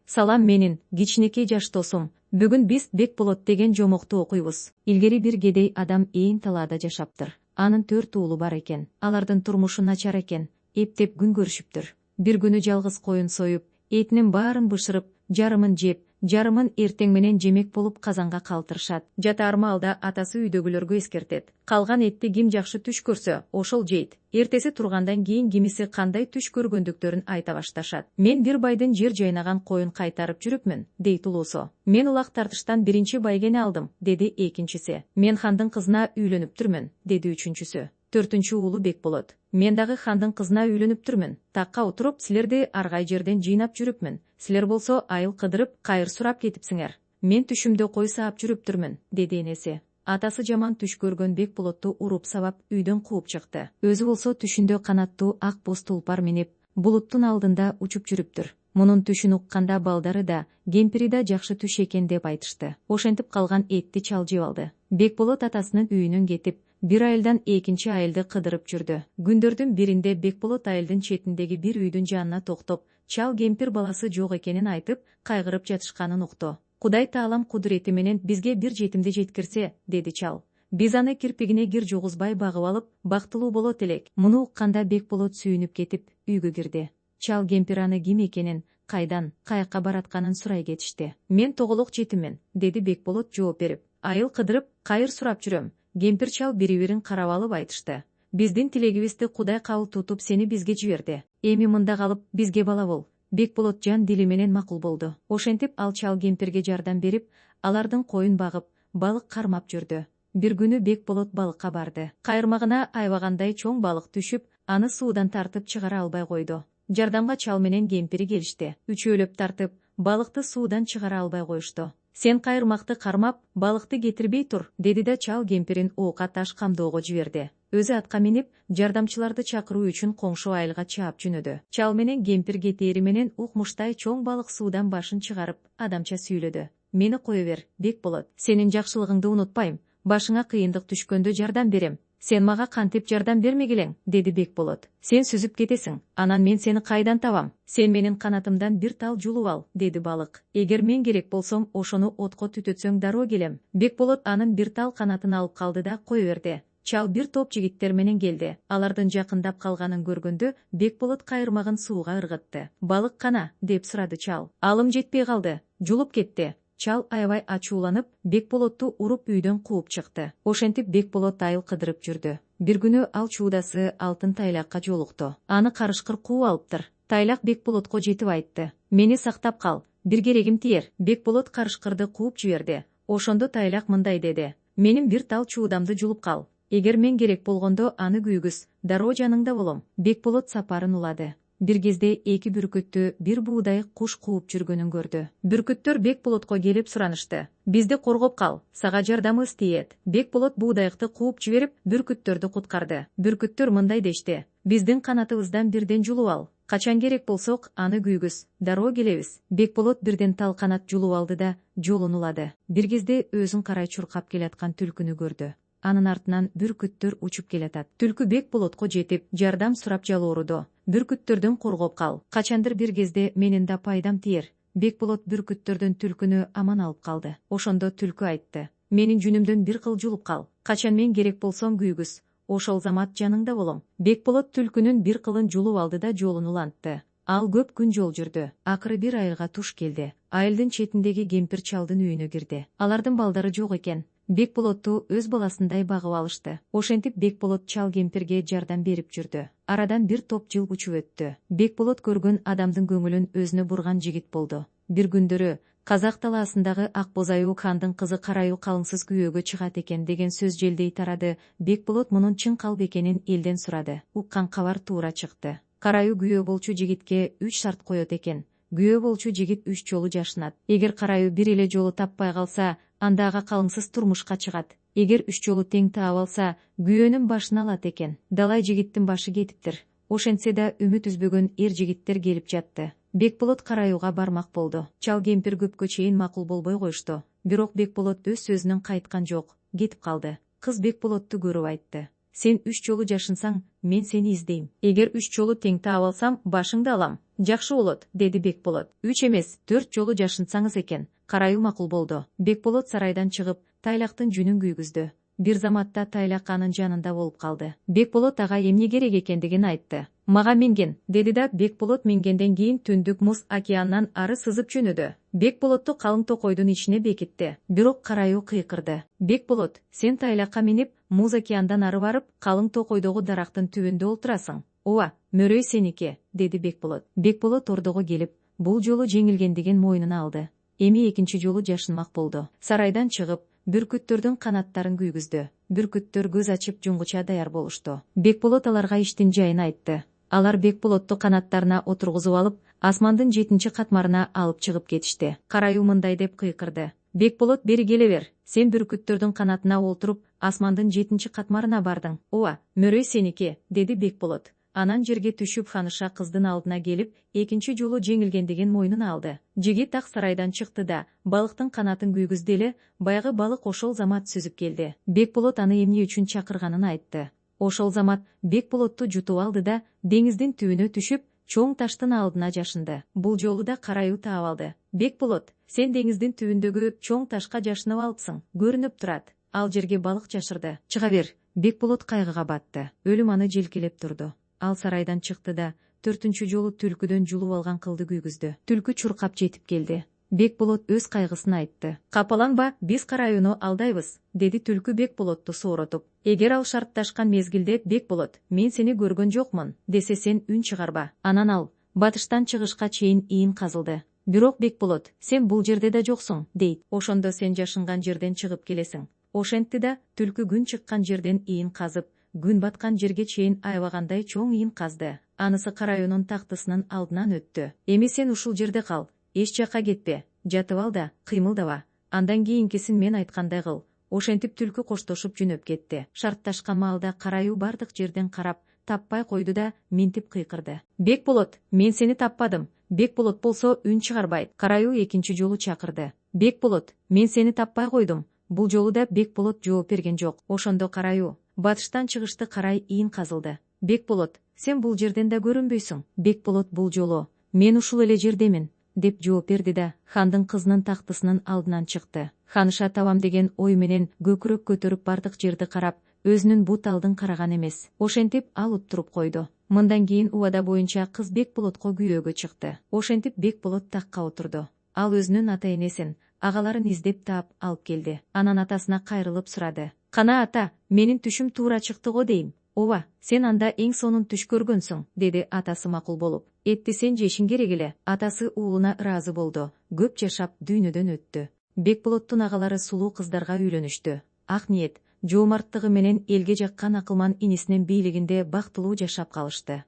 Салам, менин кичинекей жаш досум. Бүгүн биз Бекболот деген жомокту окуйбуз. Илгери бир кедей адам ээн талаада жашаптыр. Анын 4 уулу бар экен. Алардын турмушу начар экен. Эптеп күн көрүшүптүр. Бир күнү жалгыз коюн союп, этинин баарын бышырып, жарымын жеп, жарымын эртең менен жемек болуп казанга калтырышат. Жатаар маалда атасы үйдөгүлөргө эскертет. Калган этти ким жакшы түш көрсө, ошол жейт. Эртеси тургандан кийин кимиси кандай түш көргөндүктөрүн айта башташат. Мен бир байдын жер жайнаган коюн кайтарып жүрүпмүн, дейт улуусу. Мен улак тартыштан биринчи байгени алдым, деди экинчиси. Мен хандын кызына үйлөнүптүрмүн, деди үчүнчүсү. Төртүнчү уулу Бекболот. Мен дагы хандын кызына үйлөнүптүрмүн. Такка отуруп, силерди аргай жерден жыйнап жүрүпмүн. Силер болсо айыл кыдырып, кайыр сурап кетипсиңер. Мен түшүмдө кой саап жүрүптүрмүн, деди энеси. Атасы жаман түш көргөн Бекболотту уруп сабап үйдөн кууп чыкты. Өзү болсо түшүндө канаттуу ак боз тулпар минип, булуттун алдында учуп жүрүптүр. Мунун түшүн укканда балдары да, кемпири да жакшы түш экен деп айтышты. Ошентип калган этти чал жеп алды. Бекболот атасынын үйүнөн кетип, бир айылдан экинчи айылды кыдырып жүрдү. Күндөрдүн биринде Бекболот айылдын четиндеги бир үйдүн жанына токтоп, чал кемпир баласы жок экенин айтып, кайгырып жатышканын укту. Кудай таалам кудурети менен бизге бир жетимди жеткирсе, деди чал. Биз аны кирпигине кир жугузбай багып алып, бактылуу болот элек. Муну укканда Бекболот сүйүнүп кетип, үйгө кирди. Чал кемпир аны ким экенин, кайдан, каяка баратканын сурай кетишти. Мен тоголок жетиммин, деди Бекболот жооп берип. Айыл кыдырып, кайыр сурап жүрөм. Кемпир чал бири-бирин карап алып айтышты. Биздин тилегибизди Кудай кабыл тутуп сени бизге жиберди. Эми мында калып бизге бала бол. Бекболот жан дили менен макул болду. Ошентип ал чал кемпирге жардам берип, алардын коюн багып, балык кармап жүрдү. Бир күнү Бекболот балыкка барды. Кайырмагына айбагандай чоң балык түшүп, аны суудан тартып чыгара албай койду. Жардамга чал менен кемпири келишти. Үчөөлөп тартып, балыкты суудан чыгара албай коюшту. Сен кайырмакты кармап, балыкты кетирбей тур, деди да чал кемпирин оока таш камдоого жиберди. Өзү атка минип, жардамчыларды чакыруу үчүн коңшу айылга чаап жөнөдү. Чал менен кемпир кетээри менен укмуштай чоң балык суудан башын чыгарып, адамча сүйлөдү. Мени кое бер, Бекболот. Сенин жакшылыгыңды унутпайм. Башыңа кыйындык түшкөндө жардам берем. Сен мага кантип жардам бермегилең, деди Бекболот. Сен сүзүп кетесиң, анан мен сени кайдан табам? Сен менин канатымдан бир тал жулуп ал, деди балык. Эгер мен керек болсом, ошону отко түтөтсөң дароо келем. Бекболот анын бир тал канатын алып калды да кое берди. Чал бир топ жигиттер менен келди. Алардын жакындап калганын көргөндө, Бекболот кайырмагын сууга ыргытты. Балык кана, деп сурады чал. Алым жетпей калды, жулуп кетти. Чал аябай ачууланып, Бекболотту уруп үйдөн кууп чыкты. Ошентип Бекболот айыл кыдырып жүрдү. Бир күнү ал чуудасы алтын тайлакка жолукту. Аны карышкыр кууп алыптыр. Тайлак Бекболотко жетип айтты. Мени сактап кал, бир керегим тиер. Бекболот карышкырды кууп жиберди. Ошондо тайлак мындай деди. Менин бир тал чуудамды жулуп кал. Эгер мен керек болгондо аны күйгүз, дароо жаныңда болом. Бекболот сапарын улады. Бир кезде эки бүркүттү бир буудай куш кууп жүргөнүн көрдү. Бүркүттөр Бекболотко келип суранышты. Бизди коргоп кал, сага жардамыбыз тиет. Бекболот буудайыкты кууп жиберип, бүркүттөрдү куткарды. Бүркүттөр мындай дешти. Биздин канатыбыздан бирден жулуп ал. Качан керек болсок, аны күйгүз, дароо келебиз. Бекболот бирден тал канат жулуп алды да жолун улады. Бир кезде өзүн карай чуркап келаткан түлкүнү көрдү. Анын артынан бүркүттөр учуп келатат. Түлкү Бекболотко жетип, жардам сурап жалооруду. Бүркүттөрдөн коргоп кал. Качандыр бир кезде менин да пайдам тиер. Бекболот бүркүттөрдөн түлкүнү аман алып калды. Ошондо түлкү айтты. Менин жүнүмдөн бир кыл жулуп кал. Качан мен керек болсом күйгүз. Ошол замат жаныңда болом. Бекболот түлкүнүн бир кылын жулуп алды да жолун улантты. Ал көп күн жол жүрдү. Акыры бир айылга туш келди. Айылдын четиндеги кемпир чалдын үйүнө кирди. Алардын балдары жок экен. Бекболотту өз баласындай багып алышты. Ошентип Бекболот чал кемпирге жардам берип жүрдү. Арадан бир топ жыл учуп өттү. Бекболот көргөн адамдын көңүлүн өзүнө бурган жигит болду. Бир күндөрү Казак талаасындагы Ак боз аюу хандын кызы Караюу калыңсыз күйөөгө чыгат экен деген сөз желдей тарады. Бекболот мунун чын калп экенин элден сурады. Уккан кабар туура чыкты. Караюу күйөө болчу жигитке 3 шарт коет экен. Күйөө болчу жигит 3 жолу жашынат. Эгер Караюу бир эле жолу таппай калса, анда ага калыңсыз турмушка чыгат. Эгер 3 жолу тең таап алса, күйөөнүн башын алат экен. Далай жигиттин башы кетиптир. Ошентсе да үмүт үзбөгөн эр жигиттер келип жатты. Бекболот Караюуга бармак болду. Чал кемпир көпкө чейин макул болбой коюшту. Бирок Бекболот өз сөзүнөн кайткан жок, кетип калды. Кыз Бекболотту көрүп айтты. сен 3 жолу жашынсаң, мен сени издейм. Эгер 3 жолу тең таап алсам, башыңды алам. Жакшы болот, деди Бекболот. 3 эмес, 4 жолу жашынсаңыз экен. Караюу макул болду. Бекболот сарайдан чыгып, Тайлактын жүнүн күйгүздү. Бир заматта Тайлак анын жанында болуп калды. Бекболот ага эмне керек экендигин айтты. Мага минген, деди да Бекболот мингенден кийин Түндүк Муз океанынан ары сызып жөнөдү. Бекболотту калың токойдун ичине бекитти. Бирок караюу кыйкырды. Бекболот, сен Тайлакка минип, Муз океандан ары барып, калың токойдогу дарактын түбүндө отурасың. Ооба, мөрөй сеники, деди Бекболот. Бекболот ордого келип, бул жолу жеңилгендигин мойнуна алды. Эми экинчи жолу жашынмак болду. Сарайдан чыгып, бүркүттөрдүн канаттарын күйгүздү. Бүркүттөр көз ачып жуңгуча даяр болушту. Бекболот аларга иштин жайын айтты. Алар Бекболотту канаттарына отургузуп алып, асмандын 7 катмарына алып чыгып кетишти. Караюу мындай деп кыйкырды. Бекболот, бери келе бер. Сен бүркүттөрдүн канатына олтуруп, асмандын 7 катмарына бардың. Ооба, мөрөй сеники, деди Бекболот. Анан жерге түшүп Ханыша кыздын алдына келип, экинчи жолу жеңилгендигин мойнуна алды. Жигит так сарайдан чыкты да, балыктын канатын күйгүздү эле, баягы балык ошол замат сүзүп келди. Бекболот аны эмне үчүн чакырганын айтты. Ошол замат Бекболотту жутуп алды да, деңиздин түбүнө түшүп, чоң таштын алдына жашынды. Бул жолу да караюу таап алды. Бекболот, сен деңиздин түбүндөгү чоң ташка жашынып алыпсың. Көрүнүп турат. Ал жерге балык жашырды. Чыга бер. Бекболот кайгыга батты. Өлүм аны желкелеп турду. Ал сарайдан чыкты да, 4-чү жолу түлкүдөн жулуп алган кылды күйгүздү. Түлкү чуркап жетип келди. Бекболот өз кайгысын айтты. Капаланба, биз караюуну алдайбыз, деди түлкү Бекболотту сооротуп. Эгер ал шартташкан мезгилде Бекболот, мен сени көргөн жокмун, десе сен үн чыгарба. Анан ал батыштан чыгышка чейин ийин казылды. Бирок Бекболот, сен бул жерде да жоксуң, дейт. Ошондо сен жашынган жерден чыгып келесиң. Ошентти да, түлкү күн чыккан жерден ийин казып, күн баткан жерге чейин аябагандай чоң ийин казды. Анысы караюунун тактысынын алдынан өттү. Эми сен ушул жерде кал, эч жакка кетпе, жатып ал да, кыймылдаба. Андан кийинкисин мен айткандай кыл. Ошентип түлкү коштошуп жөнөп кетти. Шартташкан маалда караюу бардык жерден карап, таппай койду да, минтип кыйкырды. Бекболот, мен сени таппадым. Бекболот болсо үн чыгарбайт. Караюу экинчи жолу чакырды. Бекболот, мен сени таппай койдум. Бул жолу да Бекболот жооп берген жок. Ошондо караюу батыштан чыгышты карай ийин казылды. Бекболот, сен бул жерден да көрүнбөйсүң. Бекболот бул жолу, мен ушул эле жердемин, деп жооп берди да, хандын кызынын тактысынын алдынан чыкты. Ханыша табам деген ой менен көкүрөк көтөрүп бардык жерди карап, өзүнүн бут алдын караган эмес. Ошентип ал уттуруп койду. Мындан кийин убада боюнча кыз Бекболотко күйөөгө чыкты. Ошентип Бекболот такка отурду. Ал өзүнүн ата энесин, агаларын издеп таап алып келди. Анан атасына кайрылып сурады. Кана ата, менин түшүм туура чыкты го дейм. Ооба, сен анда эң сонун түш көргөнсүң, деди атасы макул болуп. Этти сен жешиң керек эле. Атасы уулуна ыраазы болду. Көп жашап дүйнөдөн өттү. Бекболоттун агалары сулуу кыздарга үйлөнүштү. Ак ниет, жоомарттыгы менен элге жаккан акылман инисинин бийлигинде бактылуу жашап калышты.